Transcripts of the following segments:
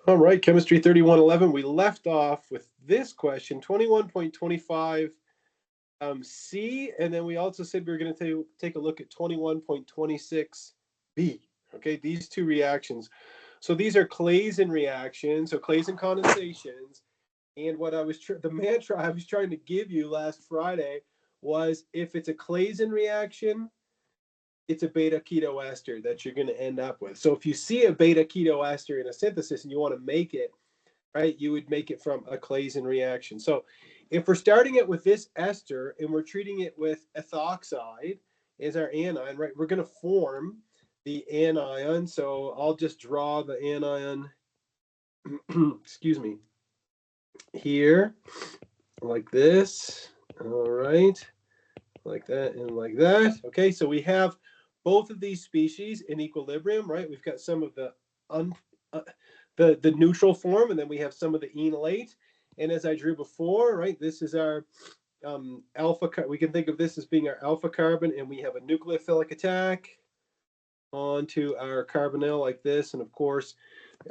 All right, Chemistry 3111. We left off with this question, 21.25 C, and then we also said we were going to take a look at 21.26 B. Okay, these two reactions. So these are Claisen reactions, so Claisen condensations. And what the mantra I was trying to give you last Friday was if it's a Claisen reaction, it's a beta keto ester that you're going to end up with. So if you see a beta keto ester in a synthesis and you want to make it, right, you would make it from a Claisen reaction. So if we're starting it with this ester and we're treating it with ethoxide as our anion, right, we're going to form the anion. So I'll just draw the anion, excuse me, here like this. All right, like that and like that. Okay, so we have both of these species in equilibrium, right? We've got some of the un, uh, the neutral form, and then we have some of the enolate. And as I drew before, right, this is our alpha. We can think of this as being our alpha carbon, and we have a nucleophilic attack onto our carbonyl like this. And of course,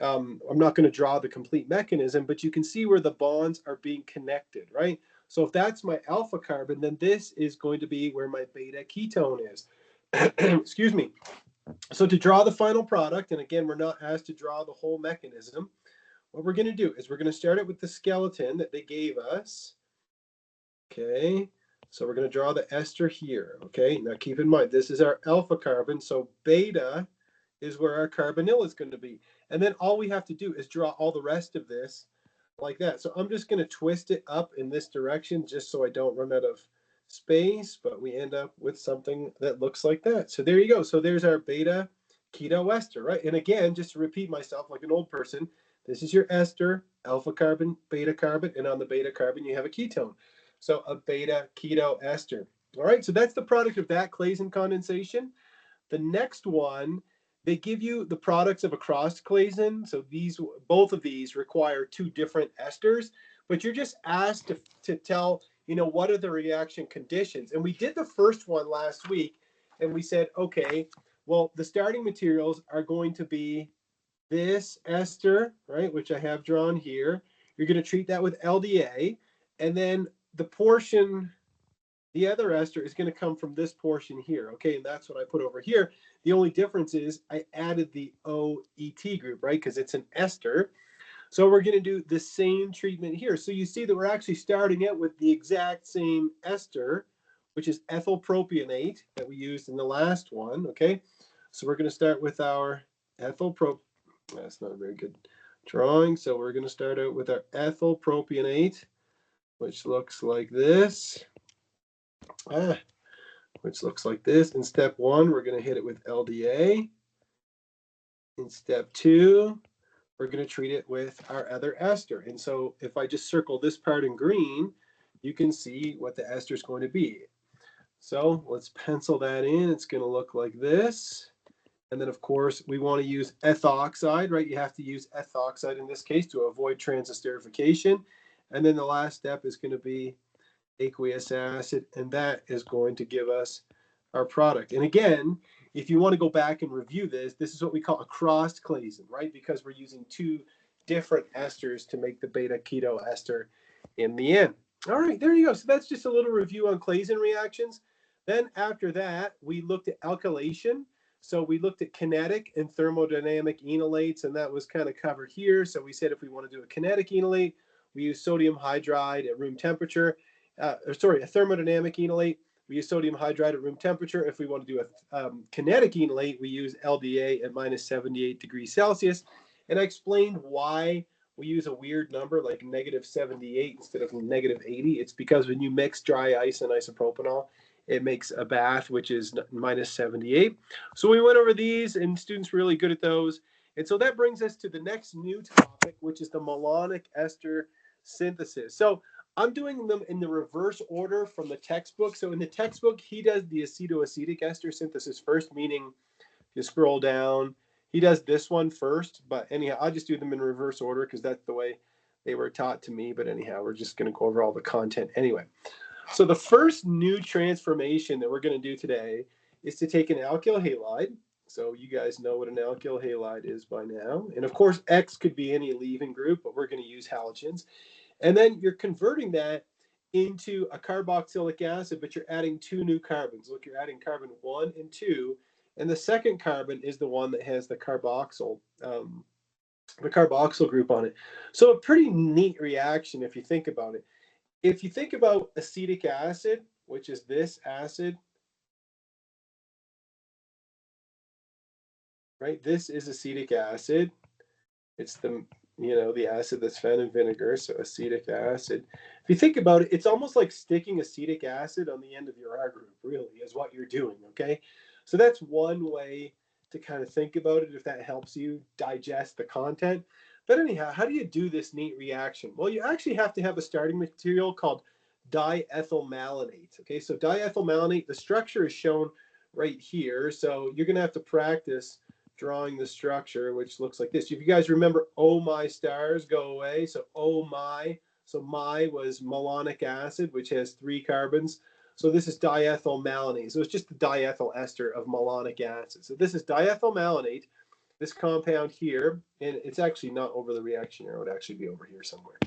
I'm not going to draw the complete mechanism, but you can see where the bonds are being connected, right? So if that's my alpha carbon, then this is going to be where my beta ketone is. Excuse me. So to draw the final product, and again, we're not asked to draw the whole mechanism, what we're going to do is we're going to start it with the skeleton that they gave us. Okay, so we're going to draw the ester here. Okay, now keep in mind, this is our alpha carbon, so beta is where our carbonyl is going to be. And then all we have to do is draw all the rest of this like that. So I'm just going to twist it up in this direction just so I don't run out of space, but we end up with something that looks like that. So there you go. So there's our beta keto ester, right? And again, just to repeat myself like an old person, this is your ester, alpha carbon, beta carbon, and on the beta carbon you have a ketone. So a beta keto ester. All right, so that's the product of that Claisen condensation. The next one, they give you the products of a crossed Claisen. So both of these require two different esters, but you're just asked to tell, what are the reaction conditions. And we did the first one last week, and we said, okay, well, the starting materials are going to be this ester, right, which I have drawn here. You're going to treat that with LDA, and then the other ester is going to come from this portion here, okay? And that's what I put over here. The only difference is I added the OET group, right? Because it's an ester. So we're going to do the same treatment here. So you see that we're actually starting out with the exact same ester, which is ethyl propionate that we used in the last one, okay? So we're going to start with our ethyl prop. That's not a very good drawing. So we're going to start out with our ethyl propionate, which looks like this. Which looks like this. In step one, we're going to hit it with LDA. In step two, we're going to treat it with our other ester. And so if I just circle this part in green, you can see what the ester is going to be. So let's pencil that in. It's going to look like this. And then, of course, we want to use ethoxide, right? You have to use ethoxide in this case to avoid transesterification. And then the last step is going to be aqueous acid, and that is going to give us our product. And again, if you want to go back and review this is what we call a crossed Claisen, right? Because we're using two different esters to make the beta keto ester in the end. All right, there you go. So that's just a little review on Claisen reactions. Then after that, we looked at alkylation. So we looked at kinetic and thermodynamic enolates, and that was kind of covered here. So we said if we want to do a kinetic enolate, we use sodium hydride at room temperature. A thermodynamic enolate, we use sodium hydride at room temperature. If we want to do a kinetic enolate, we use LDA at minus 78 degrees Celsius. And I explained why we use a weird number like negative 78 instead of negative 80. It's because when you mix dry ice and isopropanol, it makes a bath, which is minus 78. So we went over these, and students were really good at those. And so that brings us to the next new topic, which is the malonic ester synthesis. So I'm doing them in the reverse order from the textbook. So in the textbook, he does the acetoacetic ester synthesis first, meaning you scroll down, he does this one first. But anyhow, I'll just do them in reverse order because that's the way they were taught to me. But anyhow, we're just going to go over all the content anyway. So the first new transformation that we're going to do today is to take an alkyl halide. So you guys know what an alkyl halide is by now. And of course, X could be any leaving group, but we're going to use halogens. And then you're converting that into a carboxylic acid, but you're adding two new carbons. Look, you're adding carbon 1 and 2, and the second carbon is the one that has the carboxyl group on it. So a pretty neat reaction if you think about it. If you think about acetic acid, which is this acid, right? This is acetic acid. It's the acid that's found in vinegar, so acetic acid. If you think about it, it's almost like sticking acetic acid on the end of your R group, really, is what you're doing, okay? So that's one way to kind of think about it, if that helps you digest the content. But anyhow, how do you do this neat reaction? Well, you actually have to have a starting material called diethylmalonate, okay? So diethylmalonate, the structure is shown right here, so you're going to have to practice drawing the structure, which looks like this. If you guys remember, oh my stars, go away. So oh my, so my was malonic acid, which has 3 carbons. So this is diethylmalonate. So it's just the diethyl ester of malonic acid. So this is diethylmalonate, this compound here, and it's actually not over the reaction arrow. It would actually be over here somewhere.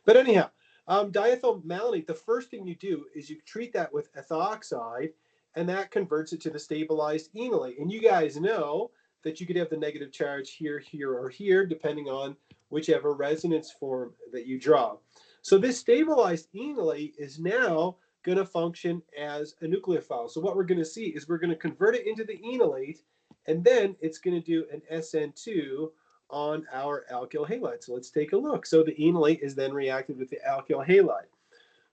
But anyhow, diethylmalonate, the first thing you do is you treat that with ethoxide, and that converts it to the stabilized enolate. And you guys know that you could have the negative charge here, here, or here, depending on whichever resonance form that you draw. So this stabilized enolate is now going to function as a nucleophile. So what we're going to see is we're going to convert it into the enolate, and then it's going to do an SN2 on our alkyl halide. So let's take a look. So the enolate is then reacted with the alkyl halide.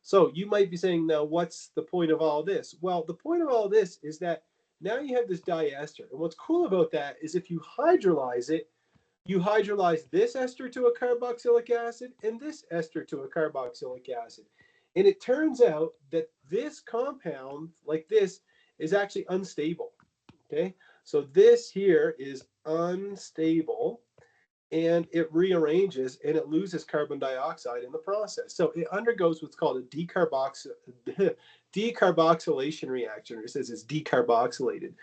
So you might be saying, now, what's the point of all this? Well, the point of all this is that now you have this diester. And what's cool about that is if you hydrolyze it, you hydrolyze this ester to a carboxylic acid and this ester to a carboxylic acid. And it turns out that this compound, like this, is actually unstable. Okay, so this here is unstable, and it rearranges and it loses carbon dioxide in the process. So it undergoes what's called a decarboxylation reaction. It says it's decarboxylated.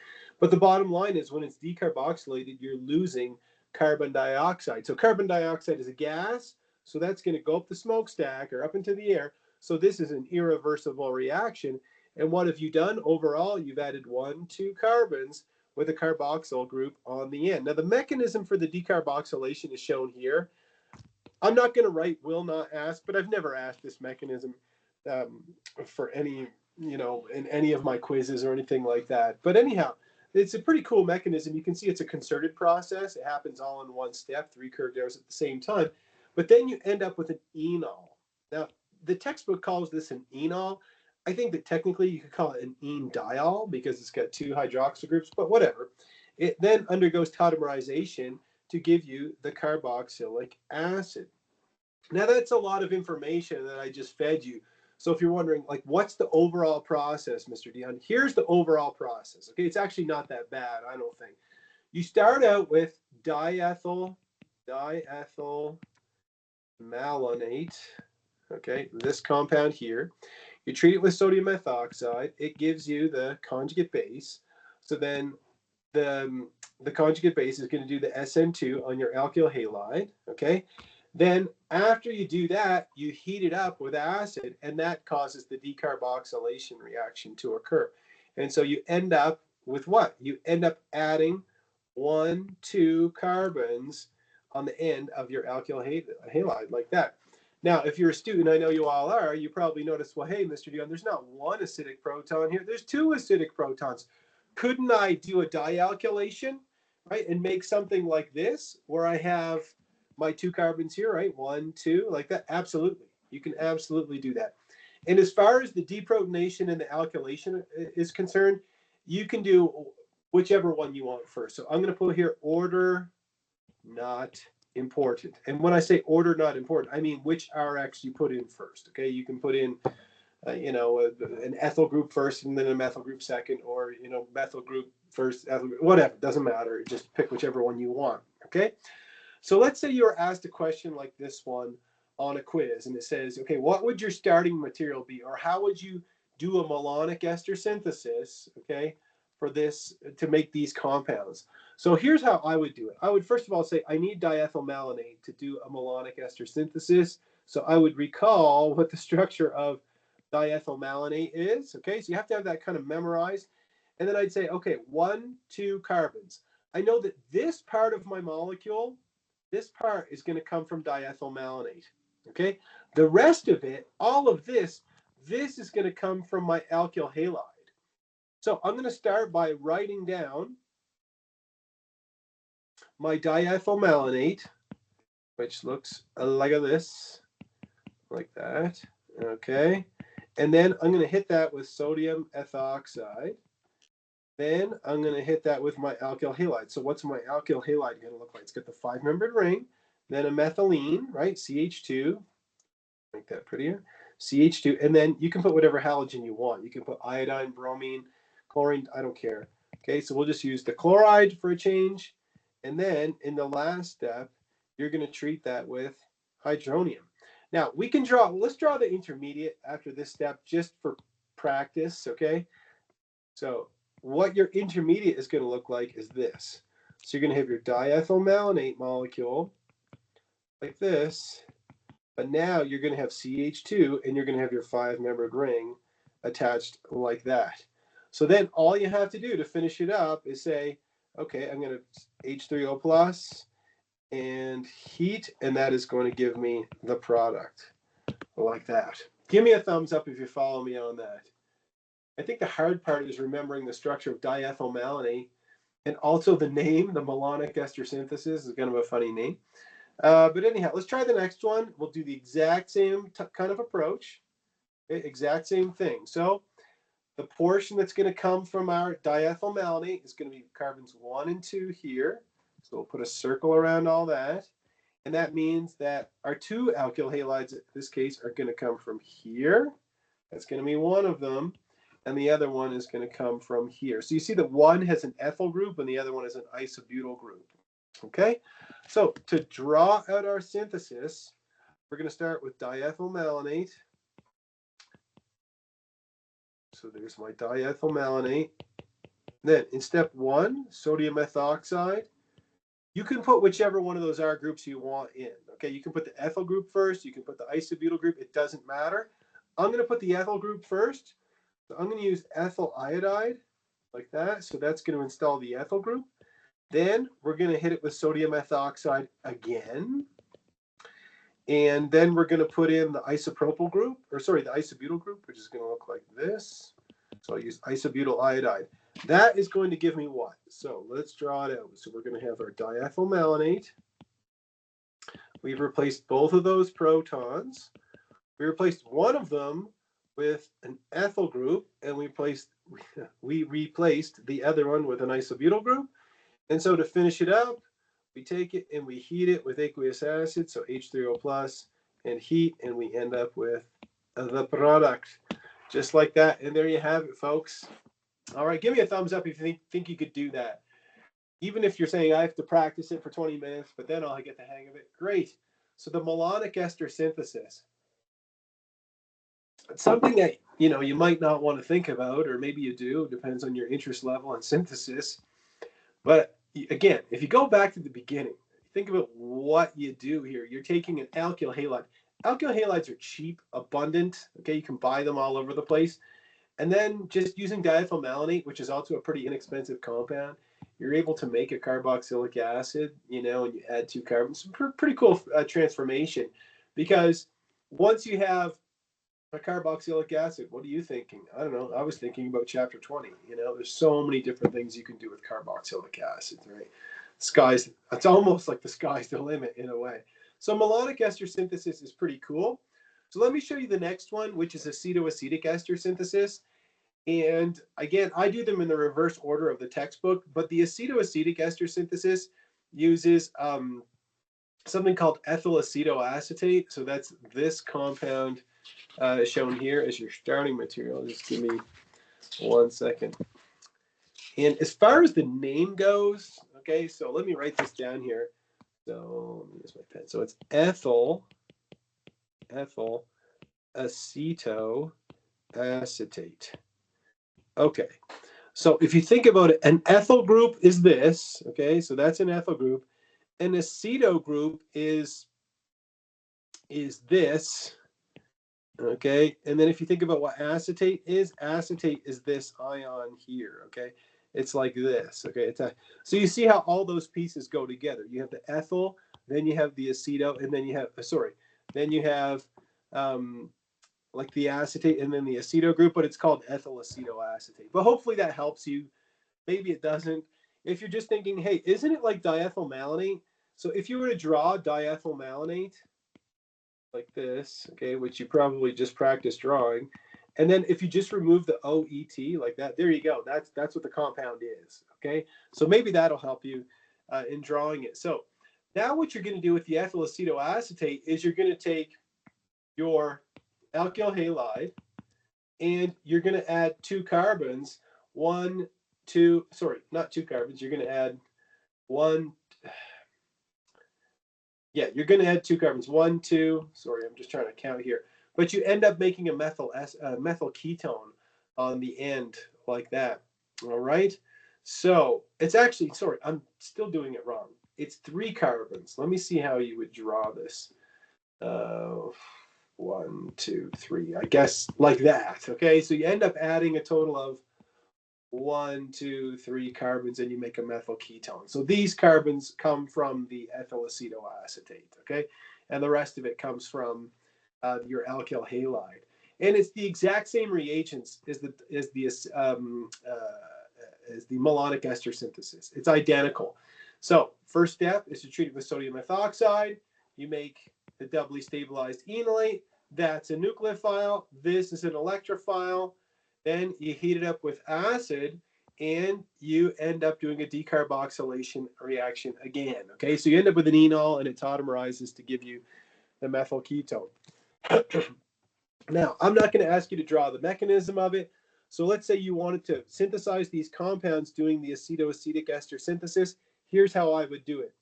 But the bottom line is when it's decarboxylated, you're losing carbon dioxide. So carbon dioxide is a gas, so that's going to go up the smokestack or up into the air. So this is an irreversible reaction. And what have you done? Overall, you've added 2 carbons with a carboxyl group on the end. Now, the mechanism for the decarboxylation is shown here. I'm not going to write will not ask, but I've never asked this mechanism for any, in any of my quizzes or anything like that. But anyhow, it's a pretty cool mechanism. You can see it's a concerted process. It happens all in one step, 3 curved arrows at the same time. But then you end up with an enol. Now, the textbook calls this an enol. I think that technically you could call it an enediol because it's got 2 hydroxyl groups, but whatever. It then undergoes tautomerization to give you the carboxylic acid. Now that's a lot of information that I just fed you. So if you're wondering, like, what's the overall process, Mr. Dion? Here's the overall process. Okay, it's actually not that bad, I don't think. You start out with diethylmalonate. Okay, this compound here. You treat it with sodium ethoxide. It gives you the conjugate base. So then the conjugate base is going to do the SN2 on your alkyl halide. Okay. Then after you do that, you heat it up with acid, and that causes the decarboxylation reaction to occur. And so you end up with what? You end up adding 2 carbons on the end of your alkyl halide like that. Now, if you're a student, I know you all are, you probably noticed, well, hey, Mr. Dion, there's not 1 acidic proton here. There's 2 acidic protons. Couldn't I do a dialkylation, right, and make something like this where I have my 2 carbons here, right, 1, 2, like that? Absolutely. You can absolutely do that. And as far as the deprotonation and the alkylation is concerned, you can do whichever one you want first. So I'm going to put here order not important. And when I say order not important, I mean which RX you put in first. Okay, you can put in an ethyl group first and then a methyl group second, or methyl group first, ethyl group, whatever, doesn't matter. Just pick whichever one you want. Okay, so let's say you're asked a question like this one on a quiz, and it says, okay, what would your starting material be, or how would you do a malonic ester synthesis, okay, for this to make these compounds. So here's how I would do it. I would first of all say I need diethylmalonate to do a malonic ester synthesis. So I would recall what the structure of diethylmalonate is. Okay, so you have to have that kind of memorized. And then I'd say, okay, 1, 2 carbons. I know that this part of my molecule, this part is going to come from diethylmalonate. Okay, the rest of it, all of this is going to come from my alkyl halide. So I'm going to start by writing down my diethylmalonate, which looks like this, like that. Okay, and then I'm going to hit that with sodium ethoxide. Then I'm going to hit that with my alkyl halide. So what's my alkyl halide going to look like? It's got the 5-membered ring, then a methylene, right? CH2, make that prettier. CH2, and then you can put whatever halogen you want. You can put iodine, bromine, chlorine, I don't care. Okay, so we'll just use the chloride for a change. And then in the last step, you're going to treat that with hydronium. Now, we can draw, let's draw the intermediate after this step just for practice, okay? So what your intermediate is going to look like is this. So you're going to have your diethylmalonate molecule like this, but now you're going to have CH2 and you're going to have your 5-membered ring attached like that. So then all you have to do to finish it up is say, okay, I'm going to H3O plus and heat, and that is going to give me the product like that. Give me a thumbs up if you follow me on that. I think the hard part is remembering the structure of diethylmalonate, and also the name, the malonic ester synthesis is kind of a funny name. But anyhow, let's try the next one. We'll do the exact same kind of approach, okay? Exact same thing. So the portion that's going to come from our diethylmalonate is going to be carbons 1 and 2 here. So we'll put a circle around all that. And that means that our 2 alkyl halides, in this case, are going to come from here. That's going to be one of them. And the other one is going to come from here. So you see that one has an ethyl group and the other one is an isobutyl group. Okay, so to draw out our synthesis, we're going to start with diethylmalonate. So there's my diethylmalonate. Then in step 1, sodium ethoxide. You can put whichever one of those R groups you want in. Okay, you can put the ethyl group first. You can put the isobutyl group. It doesn't matter. I'm going to put the ethyl group first. So I'm going to use ethyl iodide like that. So that's going to install the ethyl group. Then we're going to hit it with sodium ethoxide again. And then we're going to put in the isopropyl group, or sorry, the isobutyl group, which is going to look like this. So I'll use isobutyl iodide. That is going to give me what? So let's draw it out. So we're going to have our diethylmalonate. We've replaced both of those protons. We replaced one of them with an ethyl group, and we replaced the other one with an isobutyl group. And so to finish it up, we take it and we heat it with aqueous acid, so H3O plus, and heat, and we end up with the product. Just like that. And there you have it, folks. All right, give me a thumbs up if you think you could do that. Even if you're saying I have to practice it for 20 minutes, but then I'll get the hang of it. Great. So the malonic ester synthesis. It's something that you might not want to think about, or maybe you do. It depends on your interest level in synthesis. But again, if you go back to the beginning, think about what you do here. You're taking an alkyl halide. Alkyl halides are cheap, abundant. Okay, you can buy them all over the place. And then just using diethylmalonate, which is also a pretty inexpensive compound, you're able to make a carboxylic acid, and you add 2 carbons. Pretty cool transformation, because once you have a carboxylic acid, what are you thinking? I don't know. I was thinking about chapter 20. There's so many different things you can do with carboxylic acid, right? It's almost like the sky's the limit in a way. So malonic ester synthesis is pretty cool. So let me show you the next one, which is acetoacetic ester synthesis. And again, I do them in the reverse order of the textbook, but the acetoacetic ester synthesis uses something called ethyl acetoacetate. So that's this compound shown here as your starting material. Just give me 1 second. And as far as the name goes, okay, so let me write this down here. So let me use my pen. So it's ethyl acetoacetate. Okay, So if you think about it, an ethyl group is this, okay? So that's an ethyl group. An aceto group is this, okay? And then if you think about what acetate is this ion here, okay? It's like this, okay? So you see how all those pieces go together. You have the ethyl, then you have the aceto, and then you have, then you have like the acetate and then the aceto group, but it's called ethyl acetoacetate. But hopefully that helps you. Maybe it doesn't. If you're just thinking, hey, isn't it like diethylmalonate? So if you were to draw diethylmalonate like this, okay, which you probably just practiced drawing, and then if you just remove the OET like that, there you go. That's what the compound is, okay? So maybe that'll help you in drawing it. So now what you're going to do with the ethyl acetoacetate is you're going to take your alkyl halide and you're going to add 2 carbons. One, two, sorry, not 2 carbons. You're going to add one. Yeah, you're going to add 2 carbons. 1, 2. Sorry, I'm just trying to count here. But you end up making a methyl ketone on the end like that. All right. So it's actually, sorry, I'm still doing it wrong. It's 3 carbons. Let me see how you would draw this. 1, 2, 3. I guess like that. Okay. So you end up adding a total of 1, 2, 3 carbons, and you make a methyl ketone. So these carbons come from the ethyl acetoacetate, okay? And the rest of it comes from your alkyl halide. And it's the exact same reagents as the malonic ester synthesis. It's identical. So first step is to treat it with sodium methoxide. You make the doubly stabilized enolate. That's a nucleophile. This is an electrophile. Then you heat it up with acid and you end up doing a decarboxylation reaction again. Okay, so you end up with an enol and it tautomerizes to give you the methyl ketone. Now, I'm not going to ask you to draw the mechanism of it. So let's say you wanted to synthesize these compounds doing the acetoacetic ester synthesis. Here's how I would do it.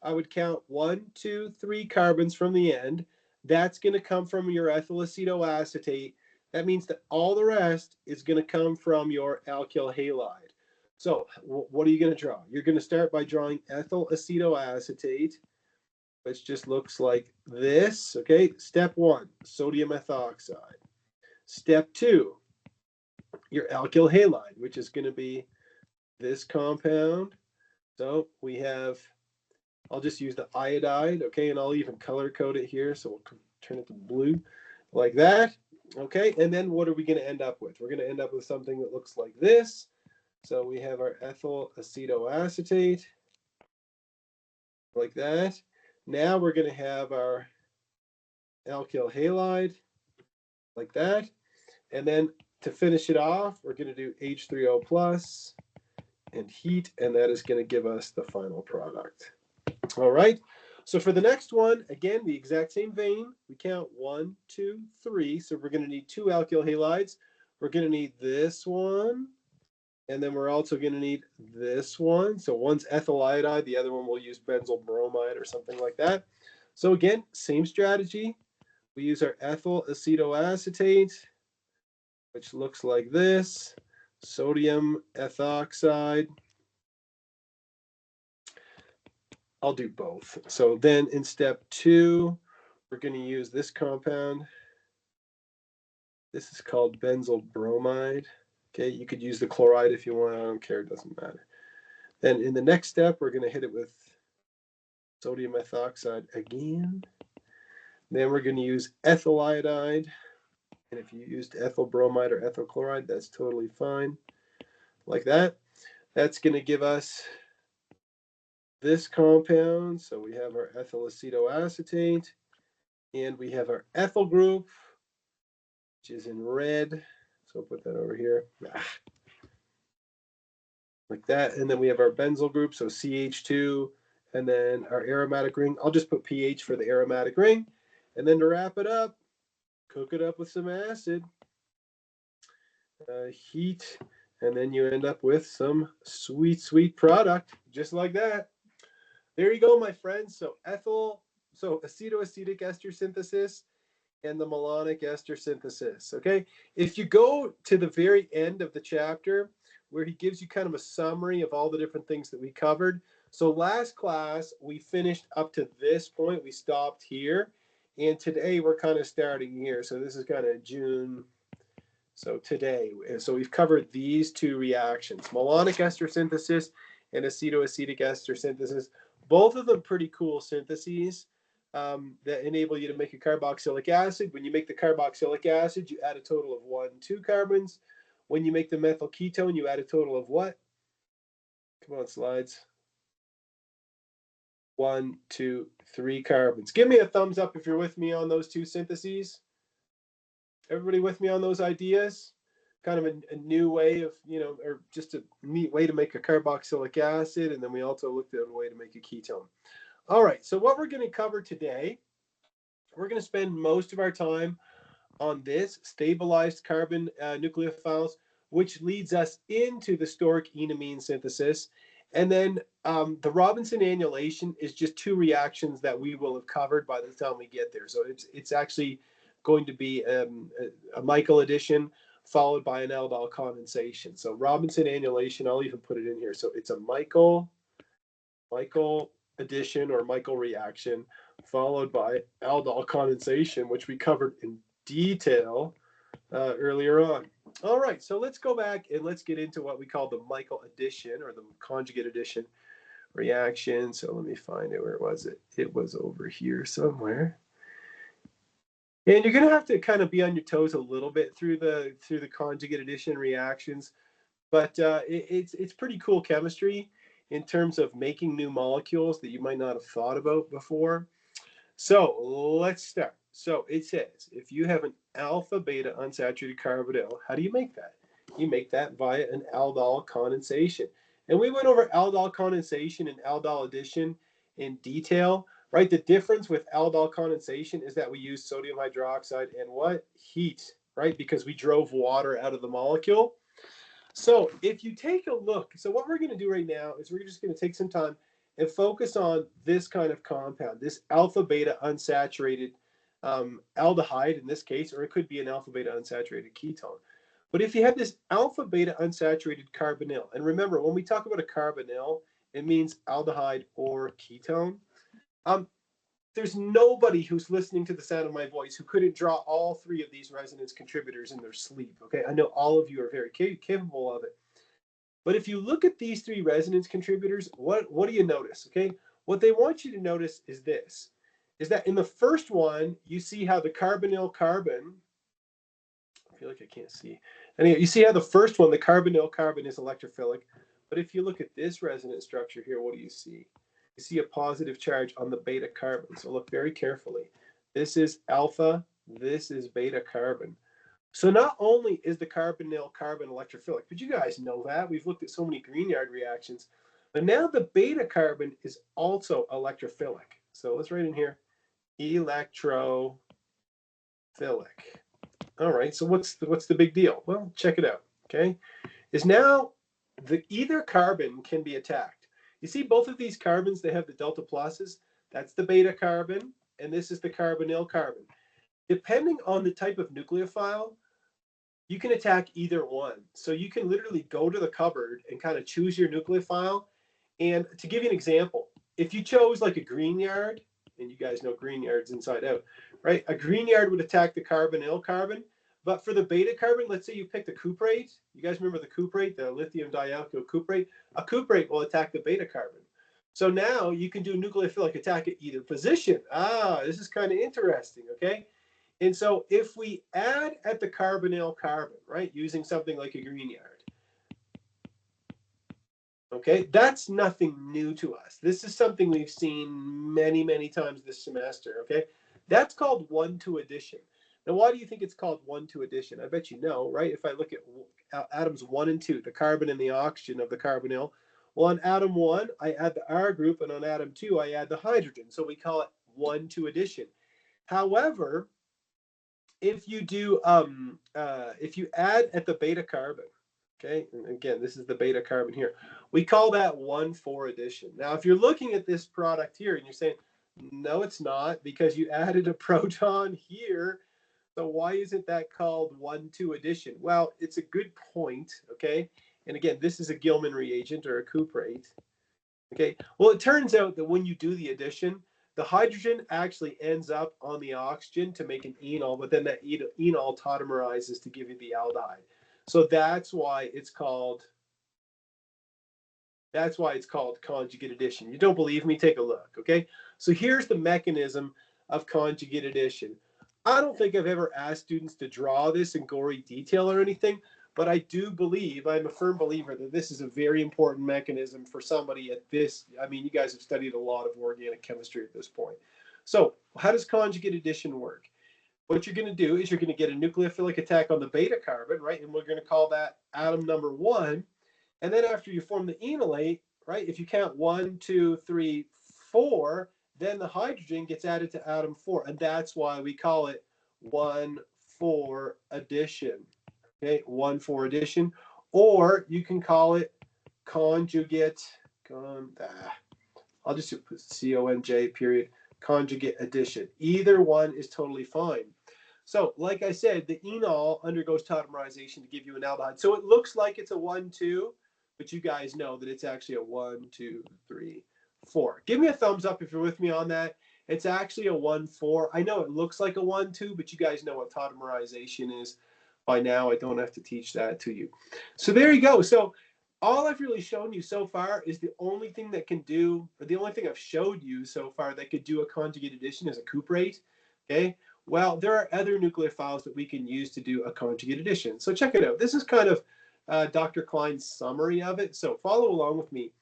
I would count 1, 2, 3 carbons from the end. That's going to come from your ethyl acetoacetate. That means that all the rest is going to come from your alkyl halide. So what are you going to draw? You're going to start by drawing ethyl acetoacetate, which just looks like this. Okay, step 1, sodium methoxide. Step 2, your alkyl halide, which is going to be this compound. So we have, I'll just use the iodide, okay, and I'll even color code it here. So we'll turn it to blue like that. Okay, and then what are we going to end up with? We're going to end up with something that looks like this. So we have our ethyl acetoacetate like that. Now we're going to have our alkyl halide like that. And then to finish it off, we're going to do H3O plus and heat, and that is going to give us the final product. All right. So for the next one, again, the exact same vein. We count 1, 2, 3. So we're going to need 2 alkyl halides. We're going to need this one. And then we're also going to need this one. So one's ethyl iodide. The other one we'll use benzyl bromide or something like that. So again, same strategy. We use our ethyl acetoacetate, which looks like this. Sodium ethoxide. I'll do both. So then in step 2, we're going to use this compound. This is called benzyl bromide. Okay, you could use the chloride if you want. I don't care. It doesn't matter. Then in the next step, we're going to hit it with sodium ethoxide again. Then we're going to use ethyl iodide. And if you used ethyl bromide or ethyl chloride, that's totally fine. Like that. That's going to give us this compound. So we have our ethyl acetoacetate. And we have our ethyl group, which is in red. So I'll put that over here. Like that. And then we have our benzyl group, so CH2, and then our aromatic ring. I'll just put pH for the aromatic ring. And then to wrap it up, cook it up with some acid, heat, and then you end up with some sweet, sweet product, just like that. There you go, my friends. So acetoacetic ester synthesis and the malonic ester synthesis. Okay, if you go to the very end of the chapter, where he gives you kind of a summary of all the different things that we covered. So last class, we finished up to this point. We stopped here. And today we're kind of starting here. So this is kind of June. So today, so we've covered these two reactions, malonic ester synthesis and acetoacetic ester synthesis. Both of them pretty cool syntheses that enable you to make a carboxylic acid. When you make the carboxylic acid, you add a total of 2 carbons. When you make the methyl ketone, you add a total of what? Come on, slides. 1, 2, 3 carbons. Give me a thumbs up if you're with me on those two syntheses. Everybody with me on those ideas? Kind of a new way of, or just a neat way to make a carboxylic acid. And then we also looked at a way to make a ketone. All right, so what we're going to cover today, we're going to spend most of our time on this stabilized carbon nucleophiles, which leads us into the storic enamine synthesis. And then the Robinson annulation is just 2 reactions that we will have covered by the time we get there. So it's actually going to be a Michael addition followed by an aldol condensation. So Robinson annulation, I'll even put it in here. So it's a Michael addition or Michael reaction followed by aldol condensation, which we covered in detail earlier on. All right, so let's go back and let's get into what we call the Michael addition or the conjugate addition reaction. So let me find it. Where was it? It was over here somewhere. And you're going to have to kind of be on your toes a little bit through the conjugate addition reactions, but it's pretty cool chemistry in terms of making new molecules that you might not have thought about before. So let's start. So it says, if you have an alpha beta unsaturated carbonyl, how do you make that? You make that via an aldol condensation. And we went over aldol condensation and aldol addition in detail, right? The difference with aldol condensation is that we use sodium hydroxide and what? Heat, right? Because we drove water out of the molecule. So if you take a look, so what we're going to do right now is we're just going to take some time and focus on this kind of compound, this alpha beta unsaturated aldehyde in this case, or it could be an alpha beta unsaturated ketone. But if you have this alpha beta unsaturated carbonyl, and remember, when we talk about a carbonyl, it means aldehyde or ketone. There's nobody who's listening to the sound of my voice who couldn't draw all 3 of these resonance contributors in their sleep. Okay, I know all of you are very capable of it. But if you look at these 3 resonance contributors, what do you notice? Okay, what they want you to notice is this, is that in the first one, you see how the carbonyl carbon, I feel like I can't see. Anyway, you see how the first one, the carbonyl carbon is electrophilic. But if you look at this resonance structure here, what do you see? You see a positive charge on the beta carbon. So look very carefully. This is alpha, this is beta carbon. So not only is the carbonyl carbon electrophilic, but you guys know that. We've looked at so many Grignard reactions. But now the beta carbon is also electrophilic. So let's write in here, electrophilic. All right, so what's the big deal? Well, check it out, okay? Is now either carbon can be attacked. You see both of these carbons, they have the delta pluses. That's the beta carbon, and this is the carbonyl carbon. Depending on the type of nucleophile, you can attack either one. So you can literally go to the cupboard and kind of choose your nucleophile. And to give you an example, if you chose like a Grignard, and you guys know Grignard's inside out, right? A Grignard would attack the carbonyl carbon, but for the beta carbon, let's say you pick the cuprate. You guys remember the cuprate, the lithium dialkyl cuprate? A cuprate will attack the beta carbon. So now you can do a nucleophilic attack at either position. This is kind of interesting, okay? And so if we add at the carbonyl carbon, right, using something like a Grignard, okay, that's nothing new to us. This is something we've seen many, many times this semester, okay? That's called 1-2 addition. Now, why do you think it's called 1-2 addition? I bet you know, right? If I look at atoms 1 and 2, the carbon and the oxygen of the carbonyl, well, on atom 1, I add the R group, and on atom 2, I add the hydrogen. So we call it 1-2 addition. However, if you do, if you add at the beta carbon, okay, and again, this is the beta carbon here, we call that 1-4 addition. Now, if you're looking at this product here and you're saying, no, it's not, because you added a proton here, so why isn't that called 1-2 addition? Well, it's a good point, okay? And again, this is a Gilman reagent or a cuprate. Okay, well, it turns out that when you do the addition, the hydrogen actually ends up on the oxygen to make an enol, but then that enol tautomerizes to give you the aldehyde. So that's why it's called conjugate addition. You don't believe me? Take a look, okay? So here's the mechanism of conjugate addition. I don't think I've ever asked students to draw this in gory detail or anything, but I do believe, I'm a firm believer that this is a very important mechanism for somebody at this. I mean, you guys have studied a lot of organic chemistry at this point. So how does conjugate addition work? What you're going to do is you're going to get a nucleophilic attack on the beta carbon, right? And we're going to call that atom number 1. And then after you form the enolate, right, if you count 1, 2, 3, 4, then the hydrogen gets added to atom 4. And that's why we call it 1,4 addition. Okay, 1,4 addition. Or you can call it conjugate, I'll just put CONJ period, conjugate addition. Either one is totally fine. So, like I said, the enol undergoes tautomerization to give you an aldehyde. So it looks like it's a 1, 2, but you guys know that it's actually a 1, 2, 3, 4. Give me a thumbs up if you're with me on that. It's actually a 1, 4. I know it looks like a 1, 2, but you guys know what tautomerization is by now. I don't have to teach that to you. So there you go. So all I've really shown you so far is the only thing that can do, or the only thing I've showed you so far that could do a conjugate addition is a cuprate. Okay. Well, there are other nucleophiles that we can use to do a conjugate addition. So check it out. This is kind of Dr. Klein's summary of it. So follow along with me.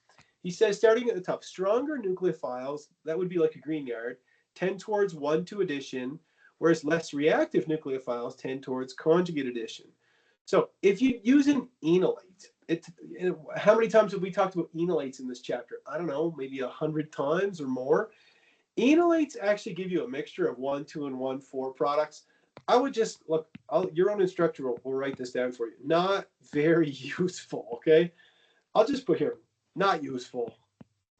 He says, starting at the top, stronger nucleophiles, that would be like a green yard, tend towards 1,2 addition, whereas less reactive nucleophiles tend towards conjugate addition. So if you use an enolate, how many times have we talked about enolates in this chapter? I don't know, maybe 100 times or more. Enolates actually give you a mixture of 1, 2, and 1, 4 products. I would just look, your own instructor will write this down for you. Not very useful, okay? I'll just put here, not useful.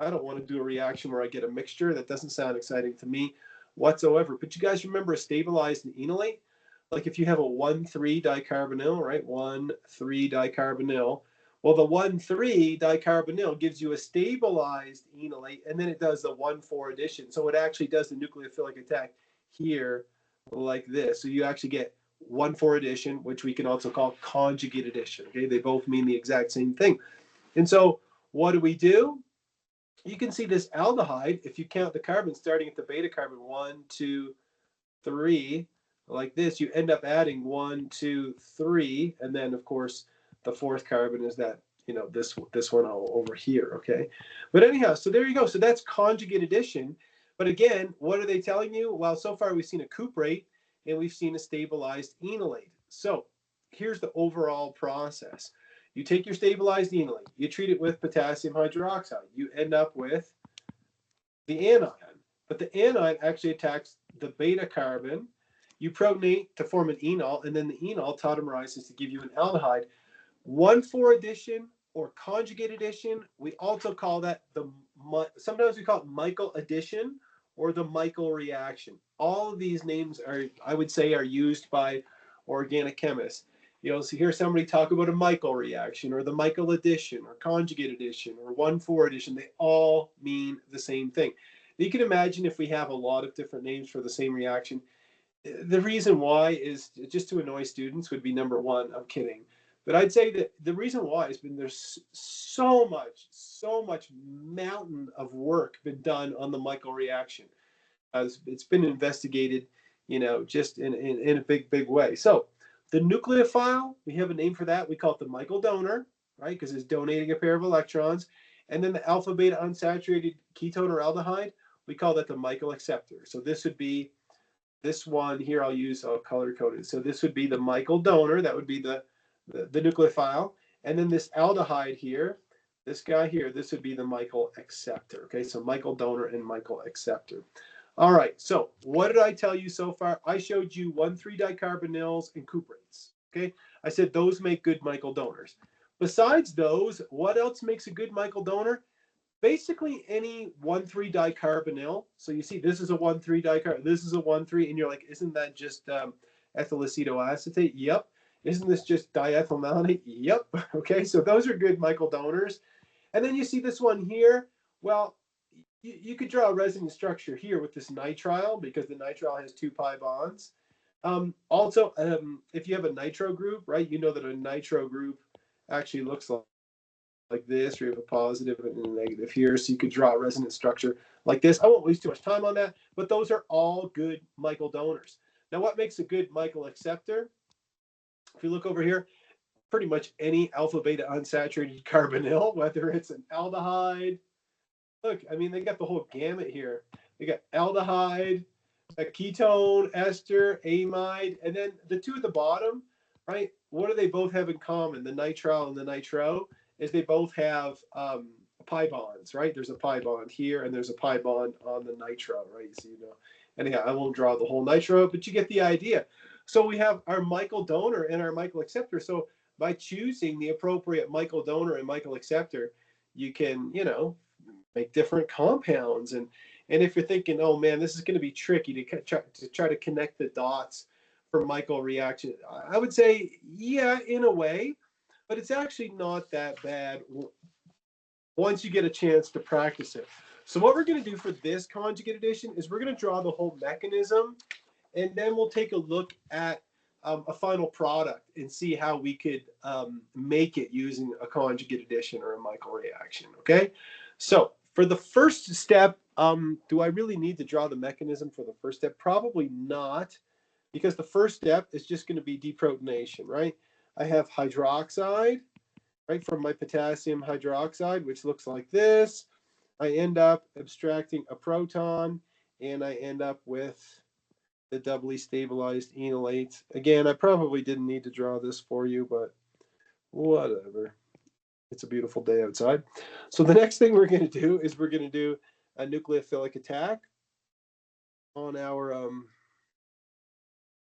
I don't want to do a reaction where I get a mixture. That doesn't sound exciting to me whatsoever. But you guys remember a stabilized enolate? Like if you have a 1,3 dicarbonyl, right? 1,3 dicarbonyl. Well, the 1,3 dicarbonyl gives you a stabilized enolate, and then it does the 1,4 addition. So it actually does the nucleophilic attack here like this. So you actually get 1,4 addition, which we can also call conjugate addition. Okay, they both mean the exact same thing. And so what do? You can see this aldehyde, if you count the carbons starting at the beta carbon, 1, 2, 3, like this, you end up adding 1, 2, 3, and then of course the fourth carbon is that, this one over here, okay? But anyhow, so there you go. So that's conjugate addition. But again, what are they telling you? Well, so far we've seen a cuprate and we've seen a stabilized enolate. So here's the overall process. You take your stabilized enolate, you treat it with potassium hydroxide, you end up with the anion. But the anion actually attacks the beta carbon. You protonate to form an enol, and then the enol tautomerizes to give you an aldehyde. 1,4 addition or conjugate addition, we also call that sometimes we call it Michael addition or the Michael reaction. All of these names I would say, are used by organic chemists. You'll hear somebody talk about a Michael reaction or the Michael addition or conjugate addition or 1,4 addition. They all mean the same thing. You can imagine if we have a lot of different names for the same reaction. The reason why is just to annoy students would be number one. I'm kidding. But I'd say that the reason why has been there's so much mountain of work been done on the Michael reaction. It's been investigated, just in a big way. So the nucleophile, we have a name for that. We call it the Michael donor, right? Because it's donating a pair of electrons. And then the alpha beta unsaturated ketone or aldehyde, we call that the Michael acceptor. So this would be this one here. I'll color code it. So this would be the Michael donor. That would be the nucleophile. And then this aldehyde here, this guy here, this would be the Michael acceptor. Okay, so Michael donor and Michael acceptor. All right, so what did I tell you so far? I showed you 1,3 dicarbonyls and cuprates. Okay, I said those make good Michael donors. Besides those, what else makes a good Michael donor? Basically any 1,3 dicarbonyl. So you see, this is a 1,3 dicarbonyl, this is a 1,3, and you're like, isn't that just ethyl acetoacetate? Yep. Isn't this just diethylmalonate? Yep. Okay, so those are good Michael donors. And then you see this one here. Well, you could draw a resonance structure here with this nitrile because the nitrile has 2 pi bonds. Also, if you have a nitro group, right, you know that a nitro group actually looks like this, or you have a positive and a negative here. So you could draw a resonance structure like this. I won't waste too much time on that, but those are all good Michael donors. Now, what makes a good Michael acceptor? If you look over here, pretty much any alpha beta unsaturated carbonyl, whether it's an aldehyde. Look, I mean, they got the whole gamut here. They got aldehyde, a ketone, ester, amide, and then the 2 at the bottom, right? What do they both have in common? The nitrile and the nitro is they both have pi bonds, right? There's a pi bond here, and there's a pi bond on the nitro, right? So you know. Anyhow, I won't draw the whole nitro, but you get the idea. So we have our Michael donor and our Michael acceptor. So by choosing the appropriate Michael donor and Michael acceptor, you can, you know, make different compounds. And if you're thinking, oh man, this is going to be tricky to try to connect the dots for Michael reaction, I would say, yeah, in a way, but it's actually not that bad once you get a chance to practice it. So what we're going to do for this conjugate addition is we're going to draw the whole mechanism, and then we'll take a look at a final product and see how we could make it using a conjugate addition or a Michael reaction, okay? So for the first step, do I really need to draw the mechanism for the first step? Probably not, because the first step is just going to be deprotonation, right? I have hydroxide, right, from my potassium hydroxide, which looks like this. I end up abstracting a proton, and I end up with the doubly stabilized enolate. Again, I probably didn't need to draw this for you, but whatever. It's a beautiful day outside. So the next thing we're going to do is we're going to do a nucleophilic attack on our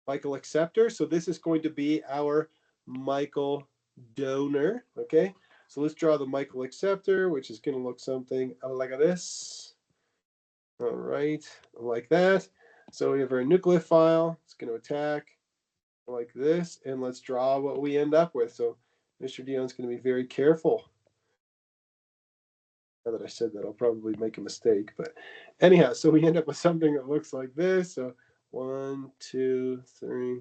Michael acceptor. So this is going to be our Michael donor. Okay, so let's draw the Michael acceptor, which is going to look something like this. All right, like that. So we have our nucleophile. It's going to attack like this, and let's draw what we end up with. So Mr. Dion's going to be very careful. Now that I said that, I'll probably make a mistake, but anyhow, so we end up with something that looks like this. So 1, 2, 3.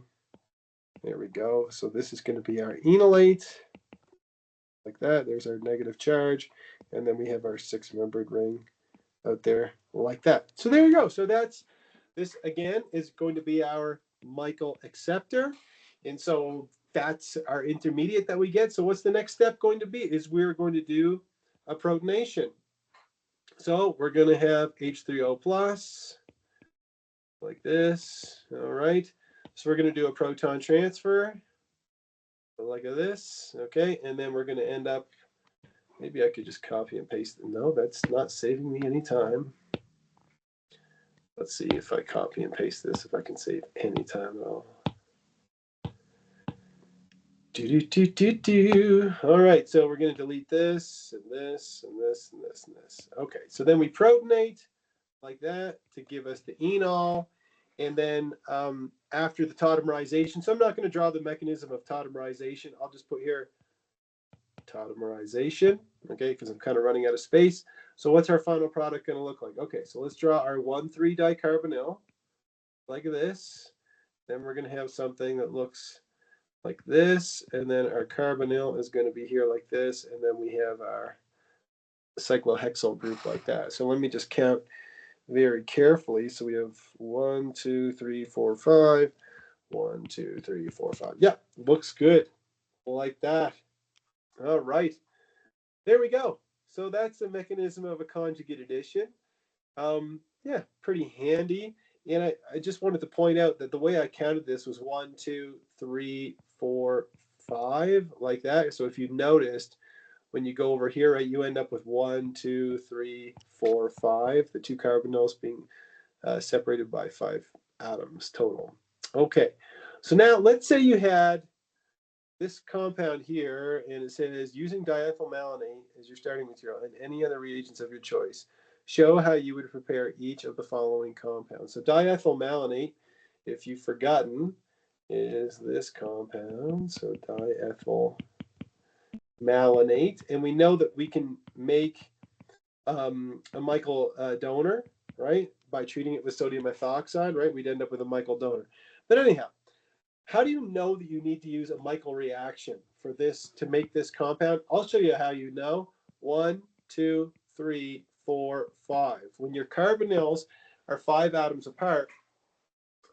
There we go. So this is going to be our enolate, like that. There's our negative charge, and then we have our 6-membered ring out there like that. So there you go. So that's this again is going to be our Michael acceptor, and so that's our intermediate that we get. So what's the next step going to be? Is we're going to do a protonation. So we're going to have H3O plus like this. All right. So we're going to do a proton transfer like this. Okay. And then we're going to end up, maybe I could just copy and paste. No, that's not saving me any time. Let's see if I copy and paste this, if I can save any time at all. All right, so we're going to delete this and this and this and this and this. Okay, so then we protonate like that to give us the enol. And then after the tautomerization, so I'm not going to draw the mechanism of tautomerization. I'll just put here tautomerization, okay, because I'm kind of running out of space. So what's our final product going to look like? Okay, so let's draw our 1,3-dicarbonyl like this. Then we're going to have something that looks like this, and then our carbonyl is going to be here like this, and then we have our cyclohexyl group like that. So let me just count very carefully. So we have 1, 2, 3, 4, 5. 1, 2, 3, 4, 5. Yeah, looks good. Like that. All right. There we go. So that's the mechanism of a conjugate addition. Yeah, pretty handy. And I just wanted to point out that the way I counted this was 1, 2, 3, 4, 5, like that. So if you noticed, when you go over here, right, you end up with 1, 2, 3, 4, 5, the 2 carbonyls being separated by 5 atoms total. Okay, so now let's say you had this compound here, and it says using diethylmalonate as your starting material and any other reagents of your choice, show how you would prepare each of the following compounds. So diethylmalonate, if you've forgotten, is this compound, so diethyl malonate, and we know that we can make a Michael donor, right, by treating it with sodium methoxide, right? We'd end up with a Michael donor. But anyhow, how do you know that you need to use a Michael reaction for this to make this compound? I'll show you how you know. 1, 2, 3, 4, 5. When your carbonyls are 5 atoms apart,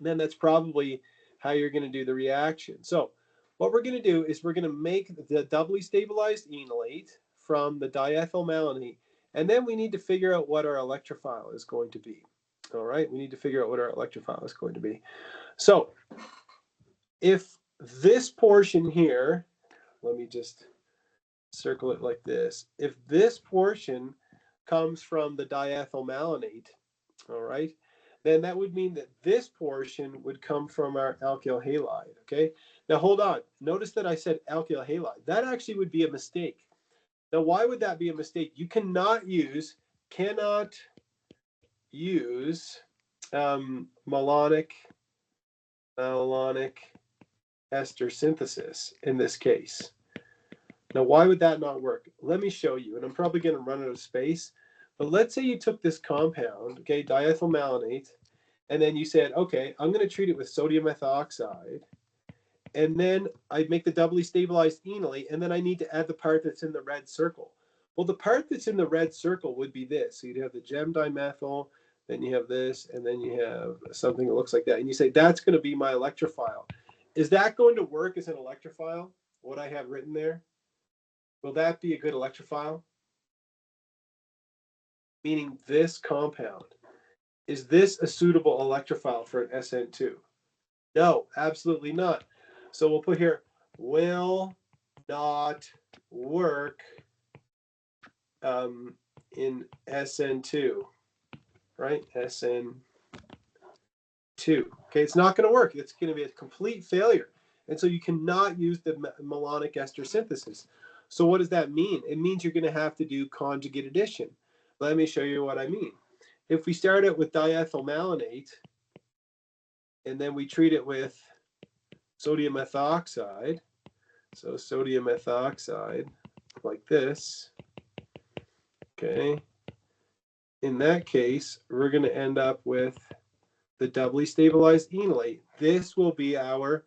then that's probably how you're going to do the reaction. So what we're going to do is we're going to make the doubly stabilized enolate from the diethyl malonate, and then we need to figure out what our electrophile is going to be. All right, we need to figure out what our electrophile is going to be. So if this portion here, let me just circle it like this. If this portion comes from the diethyl malonate, all right, then that would mean that this portion would come from our alkyl halide, okay? Now hold on. Notice that I said alkyl halide. That actually would be a mistake. Now why would that be a mistake? You cannot use malonic ester synthesis in this case. Now, why would that not work? Let me show you, and I'm probably going to run out of space. But let's say you took this compound, okay, diethyl malonate, and then you said, okay, I'm going to treat it with sodium methoxide, and then I make the doubly stabilized enolate, and then I need to add the part that's in the red circle. Well, the part that's in the red circle would be this. So you'd have the CHEM dimethyl, then you have this, and then you have something that looks like that. And you say, that's going to be my electrophile. Is that going to work as an electrophile, what I have written there? Will that be a good electrophile? Meaning this compound. Is this a suitable electrophile for an SN2? No, absolutely not. So we'll put here, will not work in SN2, right? SN2. Okay, it's not going to work. It's going to be a complete failure. And so you cannot use the malonic ester synthesis. So what does that mean? It means you're going to have to do conjugate addition. Let me show you what I mean. If we start out with diethyl malonate, and then we treat it with sodium methoxide, so sodium methoxide, like this, okay, in that case, we're going to end up with the doubly stabilized enolate. This will be our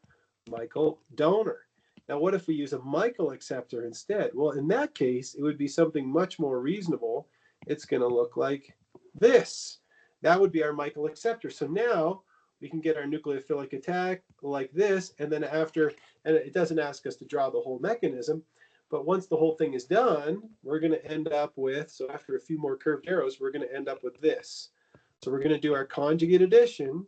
Michael donor. Now, what if we use a Michael acceptor instead? Well, in that case, it would be something much more reasonable. It's going to look like this. That would be our Michael acceptor. So now we can get our nucleophilic attack like this, and then after, and it doesn't ask us to draw the whole mechanism, but once the whole thing is done, we're going to end up with, so after a few more curved arrows, we're going to end up with this. So we're going to do our conjugate addition,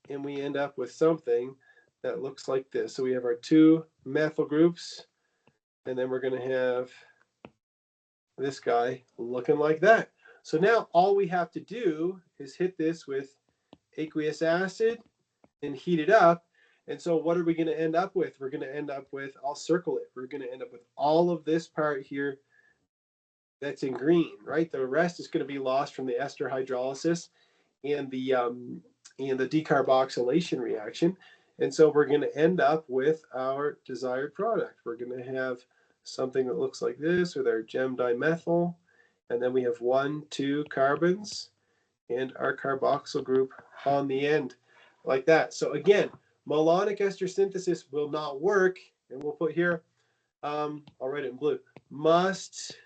and we end up with something that looks like this. So we have our two methyl groups, and then we're going to have this guy looking like that. So now all we have to do is hit this with aqueous acid and heat it up. And so what are we going to end up with? We're going to end up with, I'll circle it, we're going to end up with all of this part here that's in green, right? The rest is going to be lost from the ester hydrolysis and the decarboxylation reaction. And so we're going to end up with our desired product. We're going to have something that looks like this with our CHEM dimethyl. And then we have 1, 2 carbons and our carboxyl group on the end like that. So again, malonic ester synthesis will not work. And we'll put here, I'll write it in blue, must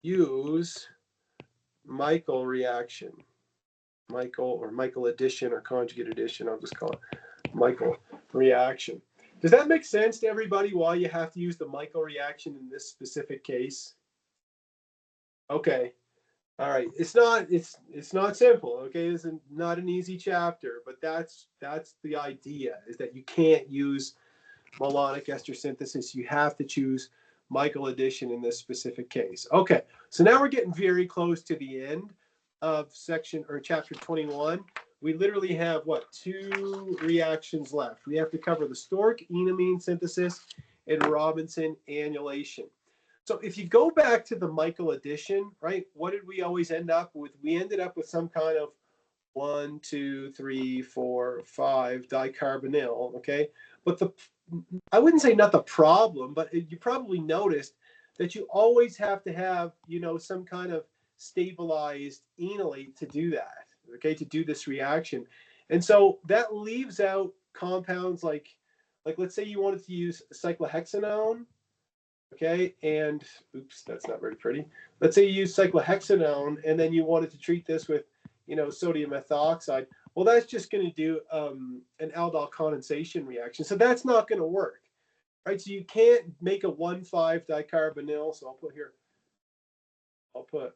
use Michael reaction. Michael or Michael addition or conjugate addition, I'll just call it Michael reaction. Does that make sense to everybody why you have to use the Michael reaction in this specific case? Okay. All right. It's not simple, okay? It's not an easy chapter, but that's the idea, is that you can't use malonic ester synthesis. You have to choose Michael addition in this specific case. Okay. So now we're getting very close to the end of section or chapter 21. We literally have what, 2 reactions left. We have to cover the Stork enamine synthesis and Robinson annulation. So if you go back to the Michael addition, right, what did we always end up with? We ended up with some kind of 1, 2, 3, 4, 5 dicarbonyl. Okay, but I wouldn't say not the problem, but you probably noticed that you always have to have, you know, some kind of stabilized enolate to do that. Okay, to do this reaction, and so that leaves out compounds like let's say you wanted to use cyclohexanone. Okay, and oops, that's not very pretty. Let's say you use cyclohexanone, and then you wanted to treat this with, you know, sodium methoxide. Well, that's just going to do an aldol condensation reaction, so that's not going to work, right? So you can't make a 1,5 dicarbonyl. So I'll put here. I'll put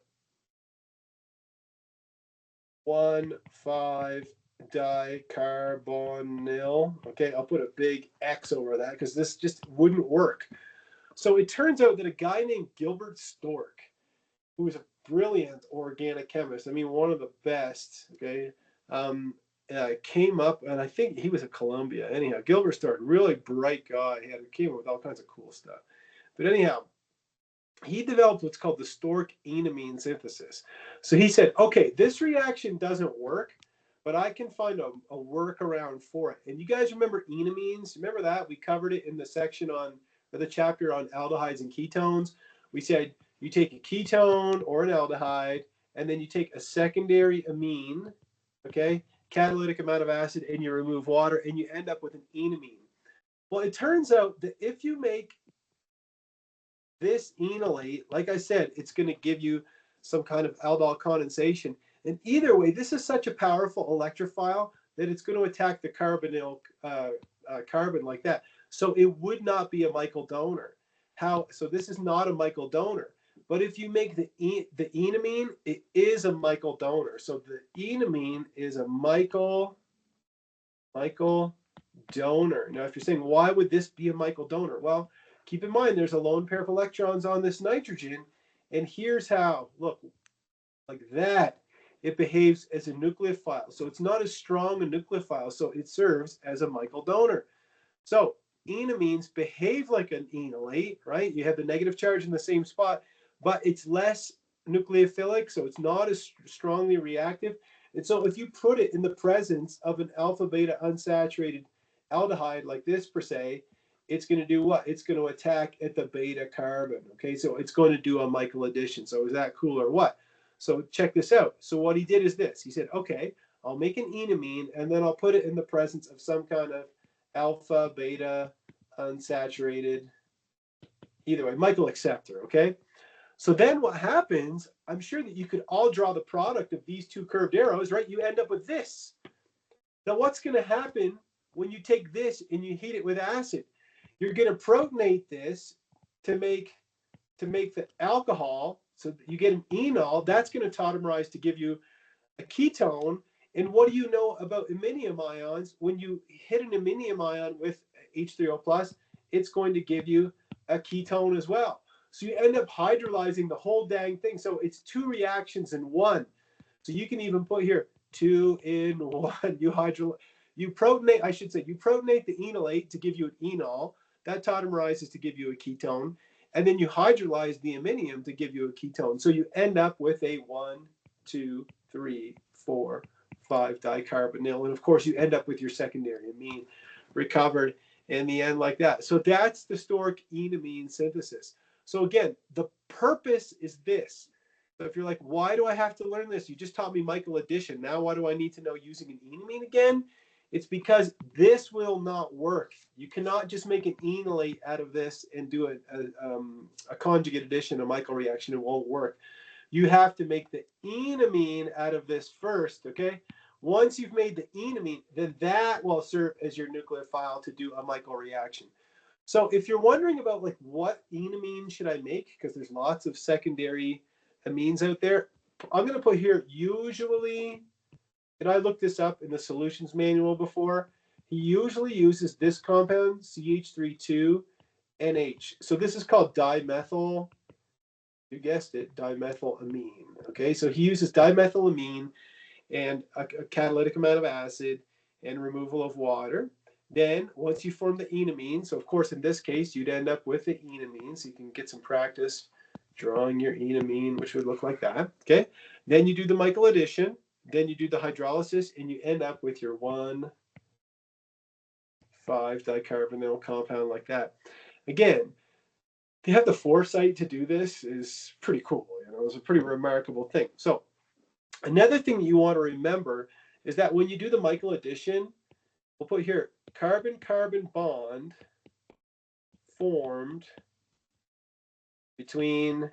1,5 dicarbonyl. Okay, I'll put a big X over that because this just wouldn't work. So it turns out that a guy named Gilbert Stork, who was a brilliant organic chemist, I mean, one of the best, okay, came up, and I think he was at Columbia. Anyhow, Gilbert Stork, really bright guy. He came up with all kinds of cool stuff. But anyhow, he developed what's called the Stork enamine synthesis. So he said, okay, this reaction doesn't work, but I can find a workaround for it. And you guys remember enamines? Remember that? We covered it in the section on, or the chapter on aldehydes and ketones. We said you take a ketone or an aldehyde, and then you take a secondary amine, okay, catalytic amount of acid, and you remove water, and you end up with an enamine. Well, it turns out that if you make this enolate, like I said, it's going to give you some kind of aldol condensation. And either way, this is such a powerful electrophile that it's going to attack the carbonyl carbon like that. So it would not be a Michael donor. So this is not a Michael donor. But if you make the enamine, it is a Michael donor. So the enamine is a Michael donor. Now, if you're saying, why would this be a Michael donor? Well, keep in mind, there's a lone pair of electrons on this nitrogen, and here's how. Look, like that, it behaves as a nucleophile. So it's not as strong a nucleophile, so it serves as a Michael donor. So enamines behave like an enolate, right? You have the negative charge in the same spot, but it's less nucleophilic, so it's not as strongly reactive. And so if you put it in the presence of an alpha beta unsaturated aldehyde like this per se, it's going to do what? It's going to attack at the beta carbon. Okay, so it's going to do a Michael addition. So is that cool or what? So check this out. So what he did is this. He said, okay, I'll make an enamine, and then I'll put it in the presence of some kind of alpha, beta, unsaturated, either way, Michael acceptor, okay? So then what happens, I'm sure that you could all draw the product of these two curved arrows, right? You end up with this. Now what's going to happen when you take this and you heat it with acid? You're going to protonate this to make the alcohol, so you get an enol. That's going to tautomerize to give you a ketone. And what do you know about iminium ions? When you hit an iminium ion with H3O plus, it's going to give you a ketone as well. So you end up hydrolyzing the whole dang thing. So it's two reactions in one. So you can even put here 2 in 1. You protonate, I should say, you protonate the enolate to give you an enol. That tautomerizes to give you a ketone. And then you hydrolyze the iminium to give you a ketone. So you end up with a 1, 2, 3, 4, 5 dicarbonyl. And of course, you end up with your secondary amine recovered in the end like that. So that's the Stork enamine synthesis. So again, the purpose is this. So if you're like, why do I have to learn this? You just taught me Michael addition. Now why do I need to know using an enamine again? It's because this will not work. You cannot just make an enolate out of this and do a conjugate addition, a Michael reaction. It won't work. You have to make the enamine out of this first, okay? Once you've made the enamine, then that will serve as your nucleophile to do a Michael reaction. So if you're wondering about like what enamine should I make, because there's lots of secondary amines out there, I'm going to put here usually, and I looked this up in the solutions manual before, he usually uses this compound, CH32NH. So this is called dimethyl, you guessed it, dimethylamine. Okay, so he uses dimethylamine and a catalytic amount of acid and removal of water. Then once you form the enamine, so of course in this case you'd end up with the enamine, so you can get some practice drawing your enamine, which would look like that. Okay, then you do the Michael addition. Then you do the hydrolysis, and you end up with your 1,5-dicarbonyl compound like that. Again, to have the foresight to do this is pretty cool. It's a pretty remarkable thing. So another thing that you want to remember is that when you do the Michael addition, we'll put here carbon-carbon bond formed between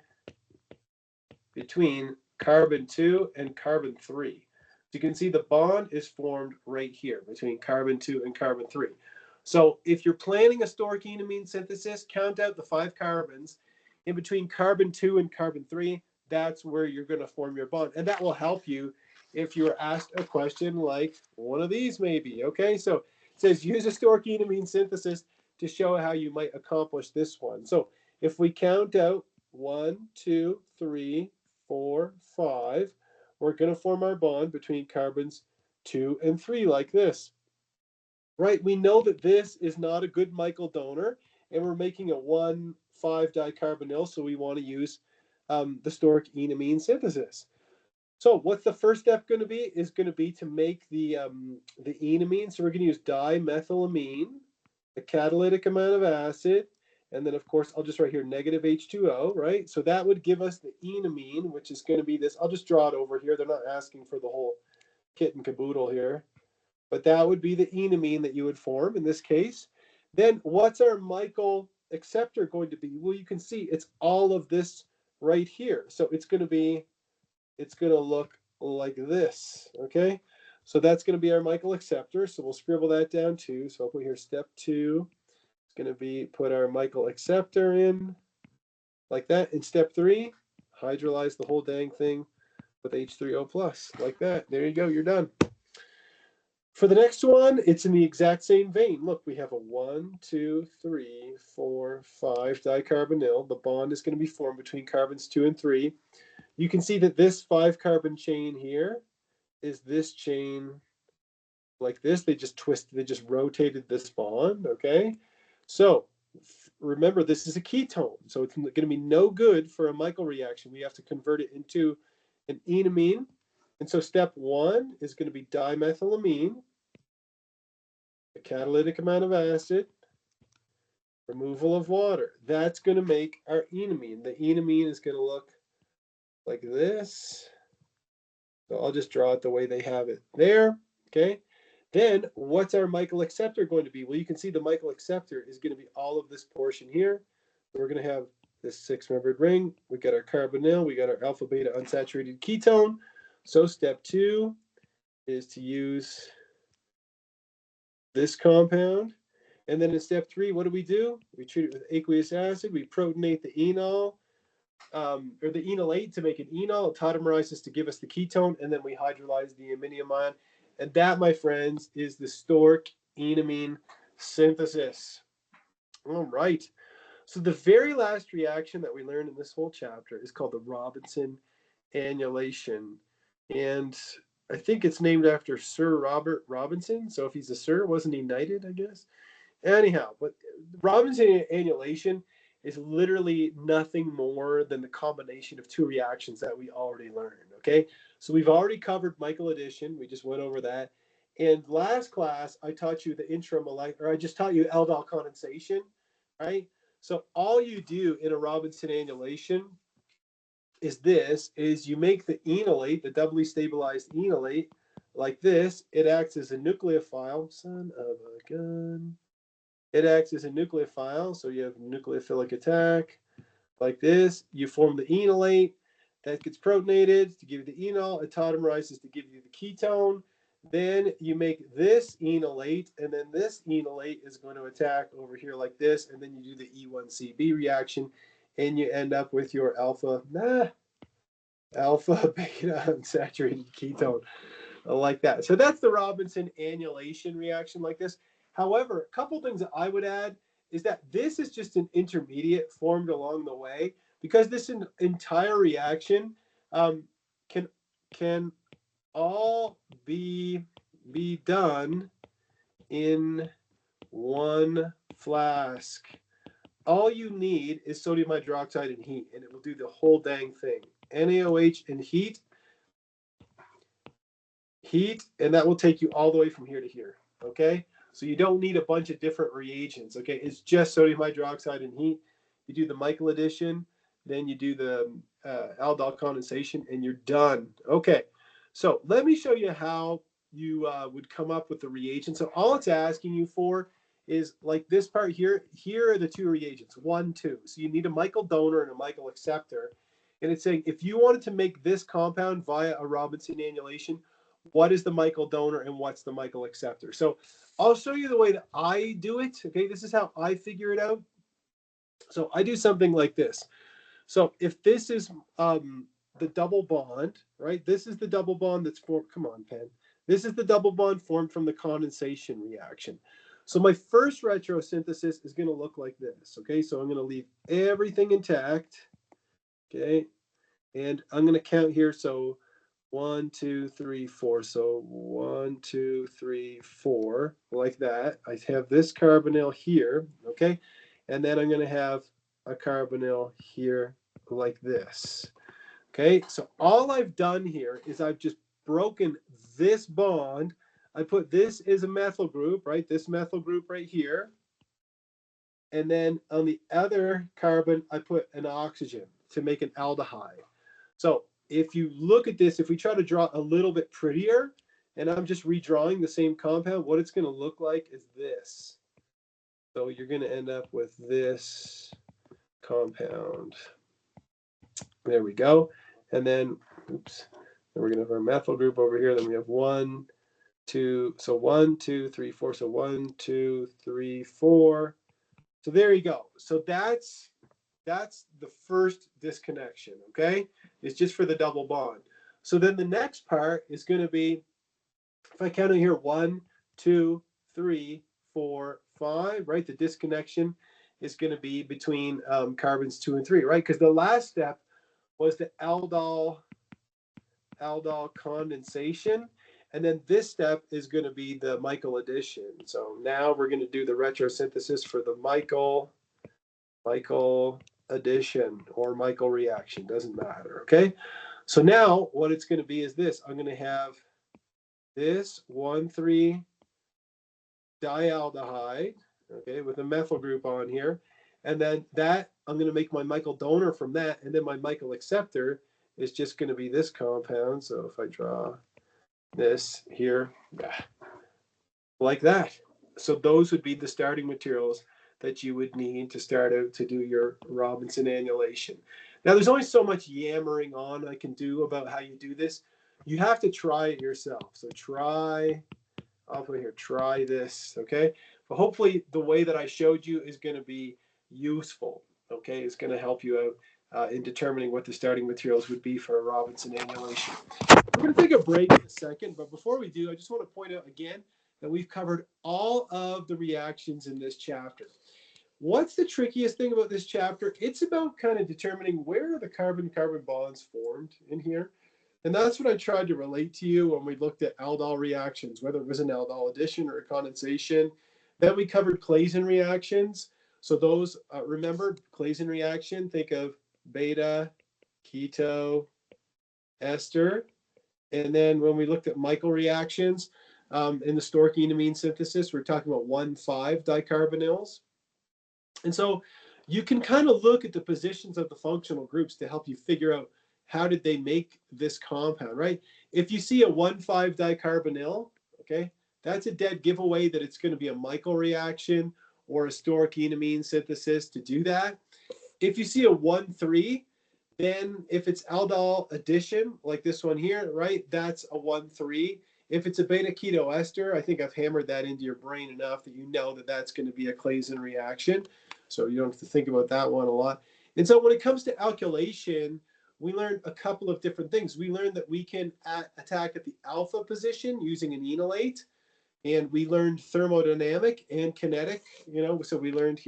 carbon 2 and carbon 3. So you can see the bond is formed right here between carbon 2 and carbon 3. So if you're planning a storic enamine synthesis, count out the 5 carbons in between carbon 2 and carbon 3. That's where you're going to form your bond. And that will help you if you're asked a question like one of these maybe. Okay, so it says use a storic enamine synthesis to show how you might accomplish this one. So if we count out 1, 2, 3, 4, 5, we're going to form our bond between carbons 2 and 3 like this. Right, we know that this is not a good Michael donor, and we're making a 1,5-dicarbonyl, so we want to use the storic enamine synthesis. So what's the first step going to be? Is going to be to make the enamine. So we're going to use dimethylamine, a catalytic amount of acid, and then of course I'll just write here negative H2O, right? So that would give us the enamine, which is going to be this. I'll just draw it over here. They're not asking for the whole kit and caboodle here. But that would be the enamine that you would form in this case. Then what's our Michael acceptor going to be? Well, you can see it's all of this right here. So it's going to look like this, okay? So that's going to be our Michael acceptor. So we'll scribble that down too. So I'll put here step 2. It's going to be put our Michael acceptor in like that. In step 3, hydrolyze the whole dang thing with H3O plus like that. There you go. You're done. For the next one, it's in the exact same vein. Look, we have a 1, 2, 3, 4, 5 dicarbonyl. The bond is going to be formed between carbons 2 and 3. You can see that this 5-carbon chain here is this chain like this. They just rotated this bond, okay? So remember, this is a ketone, so it's going to be no good for a Michael reaction. We have to convert it into an enamine. And so step 1 is going to be dimethylamine, a catalytic amount of acid, removal of water. That's going to make our enamine. The enamine is going to look like this. So I'll just draw it the way they have it there, okay? Then what's our Michael acceptor going to be? Well, you can see the Michael acceptor is going to be all of this portion here. We're going to have this 6-membered ring. We got our carbonyl. We got our alpha beta unsaturated ketone. So step 2 is to use this compound. And then in step 3, what do? We treat it with aqueous acid. We protonate the enol, or the enolate to make an enol. It tautomerizes to give us the ketone, and then we hydrolyze the aminium ion. And that, my friends, is the storic enamine synthesis. All right. So the very last reaction that we learned in this whole chapter is called the Robinson annulation. And I think it's named after Sir Robert Robinson. So if he's a sir, wasn't he knighted, I guess? Anyhow, but Robinson annulation is literally nothing more than the combination of 2 reactions that we already learned, okay? So we've already covered Michael addition. We just went over that. And last class, I taught you the I just taught you aldol condensation, right? So all you do in a Robinson annulation is you make the enolate, the doubly stabilized enolate, like this. It acts as a nucleophile, son of a gun. It acts as a nucleophile, so you have nucleophilic attack like this. You form the enolate that gets protonated to give you the enol. It tautomerizes to give you the ketone. Then you make this enolate, and then this enolate is going to attack over here like this, and then you do the E1CB reaction, and you end up with your alpha beta unsaturated ketone like that. So that's the Robinson annulation reaction like this. However, a couple things that I would add is that this is just an intermediate formed along the way, because this entire reaction can all be done in one flask. All you need is sodium hydroxide and heat, and it will do the whole dang thing. NaOH and heat heat, and that will take you all the way from here to here, okay? So you don't need a bunch of different reagents, okay? It's just sodium hydroxide and heat. You do the Michael addition, then you do the aldol condensation, and you're done. Okay, so let me show you how you would come up with the reagent. So all it's asking you for is like this part here. Here are the two reagents, 1, 2. So you need a Michael donor and a Michael acceptor. And it's saying if you wanted to make this compound via a Robinson annulation, what is the Michael donor and what's the Michael acceptor? So I'll show you the way that I do it. Okay, this is how I figure it out. So I do something like this. So if this is the double bond, right? This is the double bond that's formed. Come on, pen. This is the double bond formed from the condensation reaction. So my first retrosynthesis is going to look like this. Okay, so I'm going to leave everything intact. Okay, and I'm going to count here. So 1, 2, 3, 4. So 1, 2, 3, 4, like that. I have this carbonyl here, okay? And then I'm going to have a carbonyl here like this. Okay, so all I've done here is I've just broken this bond. I put this as a methyl group, right? This methyl group right here. And then on the other carbon, I put an oxygen to make an aldehyde. So if you look at this, if we try to draw a little bit prettier, and I'm just redrawing the same compound, what it's going to look like is this. So you're going to end up with this compound. There we go. And then, oops, then we're going to have our methyl group over here. Then we have 1, 2, so 1, 2, 3, 4. So 1, 2, 3, 4. So there you go. So that's the first disconnection, okay? It's just for the double bond. So then the next part is going to be, if I count it here, 1, 2, 3, 4, 5, right? The disconnection is going to be between carbons 2 and 3, right? Because the last step was the aldol condensation. And then this step is going to be the Michael addition. So now we're going to do the retrosynthesis for the Michael addition or Michael reaction, doesn't matter, okay? So now what it's going to be is this. I'm going to have this 1,3 dialdehyde, okay, with a methyl group on here. And then that, I'm going to make my Michael donor from that. And then my Michael acceptor is just going to be this compound. So if I draw this here, like that. So those would be the starting materials that you would need to start out to do your Robinson annulation. Now, there's only so much yammering on I can do about how you do this. You have to try it yourself. So try, I'll put here, try this, okay? But hopefully the way that I showed you is going to be useful, okay? It's going to help you out in determining what the starting materials would be for a Robinson annulation. We're going to take a break in a second, but before we do, I just want to point out again that we've covered all of the reactions in this chapter. What's the trickiest thing about this chapter? It's about kind of determining where are the carbon-carbon bonds formed in here. And that's what I tried to relate to you when we looked at aldol reactions, whether it was an aldol addition or a condensation. Then we covered Claisen reactions. So those, remember, Claisen reaction, think of beta, keto, ester. And then when we looked at Michael reactions in the storic-enamine synthesis, we're talking about 1,5 dicarbonyls. And so you can kind of look at the positions of the functional groups to help you figure out how did they make this compound, right? If you see a 1,5 dicarbonyl, okay, that's a dead giveaway that it's going to be a Michael reaction or a storic-enamine synthesis to do that. If you see a 1,3, then if it's aldol addition, like this one here, right, that's a 1,3. If it's a beta keto ester, I think I've hammered that into your brain enough that you know that that's going to be a Claisen reaction. So you don't have to think about that one a lot. And so when it comes to alkylation, we learned a couple of different things. We learned that we can attack at the alpha position using an enolate. And we learned thermodynamic and kinetic, so we learned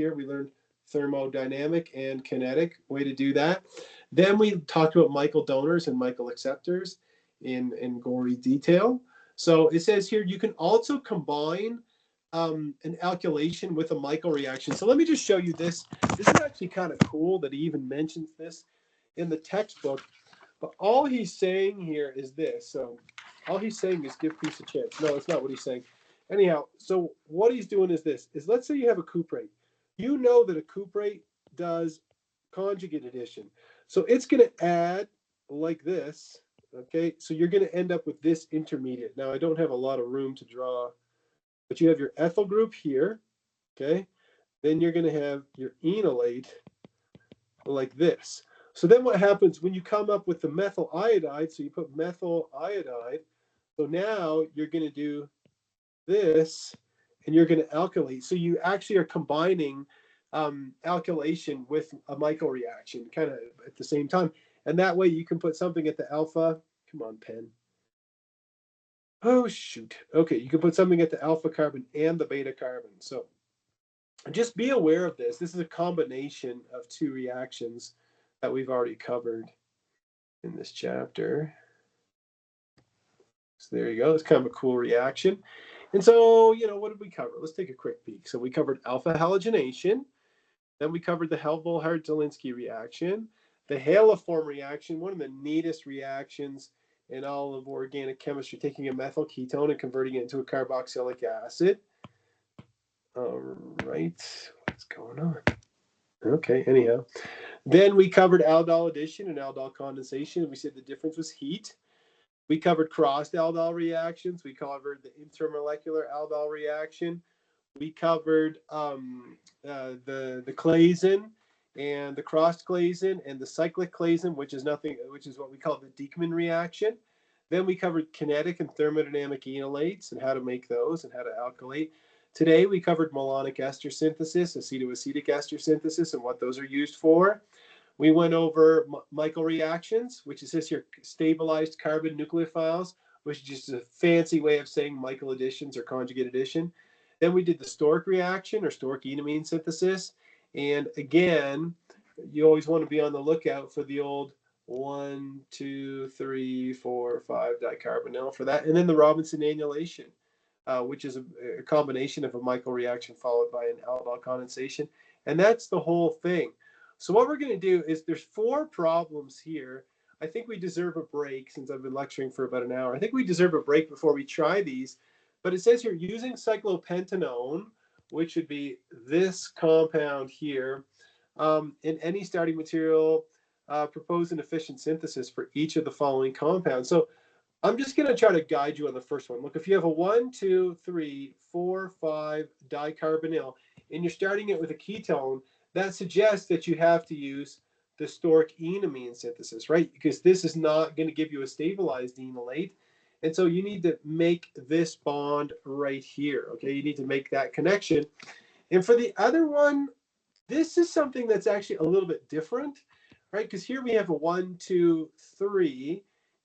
thermodynamic and kinetic way to do that. Then we talked about Michael donors and Michael acceptors in gory detail. So it says here you can also combine an alkylation with a Michael reaction. So let me just show you this. This is actually kind of cool that he even mentions this in the textbook. But all he's saying here is this. So All he's saying is give peace a chance. No, that's not what he's saying. Anyhow, so what he's doing is this: is let's say you have a cuprate. You know that a cuprate does conjugate addition, so it's going to add like this. Okay, so you're going to end up with this intermediate. Now I don't have a lot of room to draw, but you have your ethyl group here. Okay, then you're going to have your enolate like this. So then what happens when you come up with the methyl iodide? So you put methyl iodide. So now you're going to do this and you're going to alkylate. So you actually are combining alkylation with a Michael reaction kind of at the same time. And that way you can put something at the alpha. Come on, pen. Oh, shoot. Okay, you can put something at the alpha carbon and the beta carbon. So just be aware of this. This is a combination of two reactions that we've already covered in this chapter. So there you go. It's kind of a cool reaction. And so, what did we cover? Let's take a quick peek. So we covered alpha halogenation. Then we covered the Helmholtz-Zielinski reaction, the haloform reaction, one of the neatest reactions in all of organic chemistry, taking a methyl ketone and converting it into a carboxylic acid. All right, what's going on? Okay, anyhow. Then we covered aldol addition and aldol condensation. We said the difference was heat. We covered crossed aldol reactions. We covered the intermolecular aldol reaction. We covered the Claisen and the crossed Claisen and the cyclic Claisen, which is what we call the Dieckmann reaction. Then we covered kinetic and thermodynamic enolates and how to make those and how to alkylate. Today we covered malonic ester synthesis, acetoacetic ester synthesis, and what those are used for. We went over Michael reactions, which is this here stabilized carbon nucleophiles, which is just a fancy way of saying Michael additions or conjugate addition. Then we did the Stork reaction or Stork enamine synthesis. And again, you always want to be on the lookout for the old 1, 2, 3, 4, 5 dicarbonyl for that. And then the Robinson annulation, which is a combination of a Michael reaction followed by an aldol condensation. And that's the whole thing. So what we're going to do is there's 4 problems here. I think we deserve a break since I've been lecturing for about an hour. I think we deserve a break before we try these. But it says here, using cyclopentanone, which would be this compound here, in any starting material, propose an efficient synthesis for each of the following compounds. So I'm just going to try to guide you on the first one. Look, if you have a 1, 2, 3, 4, 5 dicarbonyl, and you're starting it with a ketone, that suggests that you have to use the Stork enamine synthesis, right? Because this is not going to give you a stabilized enolate. And so you need to make this bond right here, okay? You need to make that connection. And for the other one, this is something that's actually a little bit different, right? Because here we have a 1, 2, 3,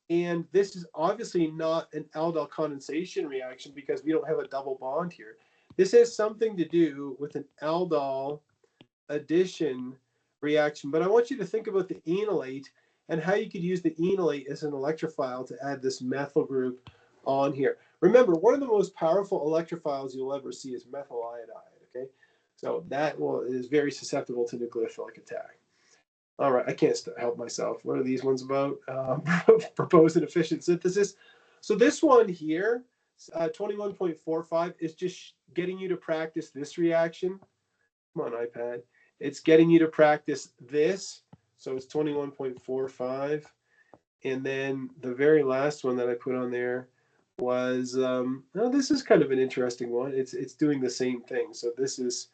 and this is obviously not an aldol condensation reaction because we don't have a double bond here. This has something to do with an aldol addition reaction, but I want you to think about the enolate and how you could use the enolate as an electrophile to add this methyl group on here. Remember, one of the most powerful electrophiles you'll ever see is methyl iodide, okay? So that is very susceptible to nucleophilic attack. All right, I can't help myself. What are these ones about? Propose an efficient synthesis. So this one here, 21.45, is just getting you to practice this reaction. Come on, iPad. It's getting you to practice this. So it's 21.45. And then the very last one that I put on there was, this is kind of an interesting one. It's doing the same thing. So this is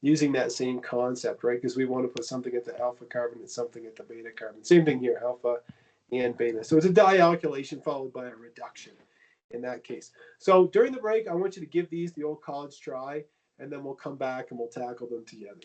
using that same concept, right? Because we want to put something at the alpha carbon and something at the beta carbon. Same thing here, alpha and beta. So it's a dialkylation followed by a reduction in that case. So during the break, I want you to give these the old college try, and then we'll come back and we'll tackle them together.